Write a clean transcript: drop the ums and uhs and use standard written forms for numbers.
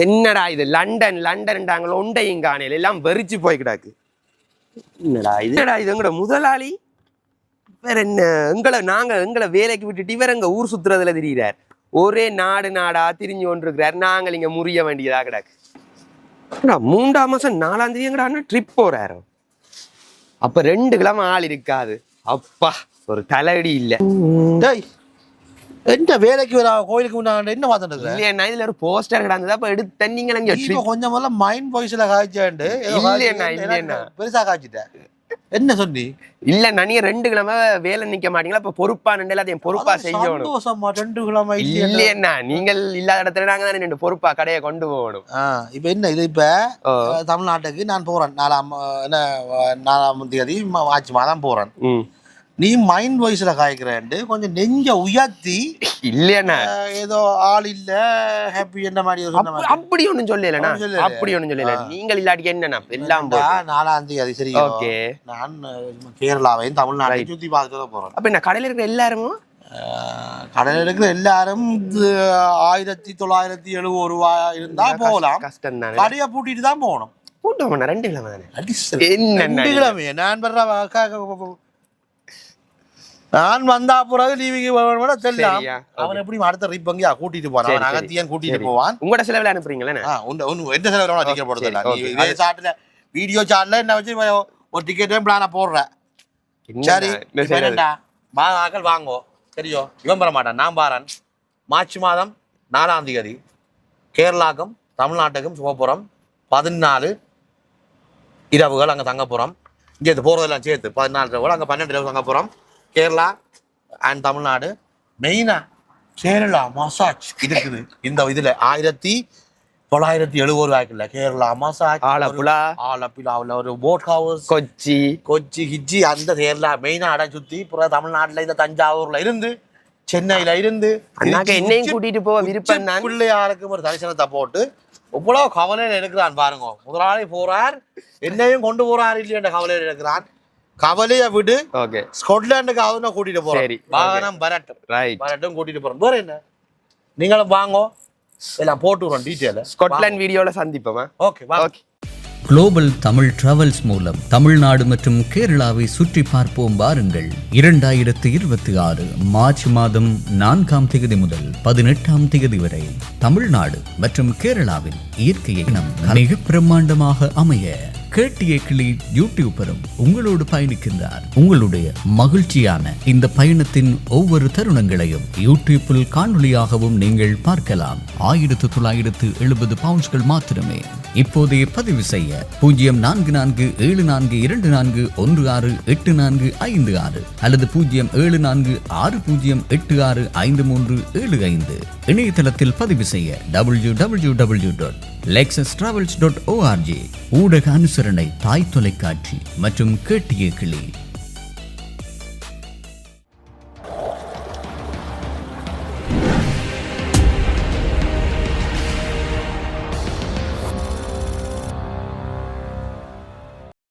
என்னடா இது லண்டன்டாங்களோ உண்டையும் காணையில் எல்லாம் வெறிச்சு போய் கிடாக்கு. என்னடா இது எங்கட முதலாளி வேற என்ன எங்களை வேலைக்கு விட்டுட்டு இவர் எங்க ஊர் சுத்துறதுல திரிகிறார். ஒரே நாடா திரிஞ்சு கொண்டிருக்கிறார். நாங்கள் இங்க முறிய வேண்டியதா கிடாக்கு. 3ஆம் மாசம் 4ஆம் தேதி எங்கடா ட்ரிப் போறாரு. அப்ப 2 கிழமை ஆள் இருக்காது. அப்பா ஒரு தலையடி இல்ல. என்ன வேலைக்கு கோயிலுக்கு முன்னாடி என்ன பார்த்துட்டு இல்லையா? இதுல ஒரு போஸ்டர் கிடந்தது. அப்ப எடுத்து நீங்க கொஞ்சம் போல மைண்ட் வாய்ஸ்ல காய்ச்சாண்டு இல்லையா பெருசா காய்ச்சிட்டேன். என்ன சொன்னி? இல்ல நீங்க 2 கிழமை வேலை நிக்க மாட்டீங்களா? இப்ப பொறுப்பா எல்லாத்தையும் பொறுப்பா செய்யணும். 2 கிழமை இல்லையா? நீங்கள் இல்லாத இடத்துல நாங்க தான் 2 பொறுப்பா கடையை கொண்டு போகணும். இப்ப என்ன இது? இப்ப தமிழ்நாட்டுக்கு நான் போறேன் 4ஆம் தேதி மார்ச் மாதம் போறேன். நீ மைண்ட் வாய்ஸ்ல காய்க்கிறேன்ட்டு கொஞ்சம் நெஞ்ச உயர்த்தி இல்லையா ஏதோ ஆள் இல்ல ஹாப்பி என்ன மாதிரி அப்படி ஒண்ணும் சொல்லல. அப்படி ஒண்ணும் சொல்லல. நீங்கள் இல்லாட்டிக்கு என்னன்னா எல்லாம் 4ஆம் தேதி சரி. ஓகே, நான் கேரளாவையும் தமிழ்நாட்டையும் சுத்தி பார்த்துட்டு போறேன். அப்ப என்ன கடையில இருக்கிற எல்லாரும் கடையில இருக்கிற எல்லாரும் 1970 ரூபாய் இருந்தா போகலாம். கஷ்டம் தான். கடையை பூட்டிட்டு தான் போகணும். கூட்டம் 2 கிழமை தானே. 2 கிழமை நான் வந்தா பிறகு லீவிங்க தெரியலாம். அவன் எப்படி அடுத்த ரிப்பங்கியா கூட்டிட்டு போறான். அகத்தியன் கூட்டிட்டு போவான். உங்களோட செலவுல அனுப்புறீங்களா? எந்த செலவு அதிகப்படுத்தல. சாட்டுல வீடியோ சாட்ல என்ன வச்சு ஒரு டிக்கெட்டையும் பிளான போடுறேன். சரி ஆக்கள் வாங்கோ தெரியும். இவன் பெற மாட்டான், நான் பாறேன். மார்ச் மாதம் 4ஆம் தேதி கேரளாக்கும் தமிழ்நாட்டுக்கும் சிவபுரம் 14 இரவுகள் அங்கே தங்க போறோம். இங்கே போறதெல்லாம் சேர்த்து 14 இரவுகள், அங்கே 12 இரவு தங்க போறோம். கேரளா அண்ட் தமிழ்நாடு. மெயினா கேரளா மசாஜ் இருக்குது. இந்த இதுல 1970 ரூபாய்க்குள்ள கேரளா மசாஜ், ஆலப்புழாவில் ஒரு போட் ஹவுஸ், கொச்சி ஹிஜ்ஜி அந்த கேரளா மெயினா இடம் சுத்தி புற தமிழ்நாட்டுல இந்த தஞ்சாவூர்ல இருந்து சென்னையில இருந்து என்னையும் கூட்டிட்டு போக விருப்பம். பிள்ளையாருக்கு ஒரு தரிசனத்தை போட்டு இவ்வளவு கவலையில இருக்கிறான் பாருங்க. முதலாளி போறார், என்னையும் கொண்டு போறாரு இல்லையா கவலையில இருக்கிறான். கவலையை விடு. ஸ்காட்லாண்டுக்கு அவனை கூட்டிட்டு போறேன். வாகனம் வரட்டும் கூட்டிட்டு போறோம். வேற என்ன நீங்களும் வாங்கோ, எல்லாம் போட்டுறோம் டீட்டெயில். ஸ்காட்லாந்து வீடியோல சந்திப்போம். Okay okay. Global Tamil travels மூலம் தமிழ்நாடு மற்றும் கேரளாவை சுற்றி பார்ப்போம் வாருங்கள். 2026 மார்ச் மாதம் 4ஆம் தேதி முதல் 18ஆம் தேதி வரை தமிழ்நாடு மற்றும் கேரளாவில் இயற்கையை மிக பிரம்மாண்டமாக அமைய கேட்டிய கிளி யூடியூபரும் உங்களோடு பயணிக்கின்றார். உங்களுடைய மகிழ்ச்சியான இந்த பயணத்தின் ஒவ்வொரு தருணங்களையும் யூடியூப்பில் காணொலியாகவும் நீங்கள் பார்க்கலாம். 1970 பவுண்ட்ஸ்கள் மாத்திரமே. இப்போதைய பதிவு செய்ய 042424168456 அல்லது 0746086535 இணையதளத்தில் பதிவு செய்ய www.lexustravels.org. ஊடக அனுசரணை தாய் தொலைக்காட்சி மற்றும் கேட்டிய கிளி.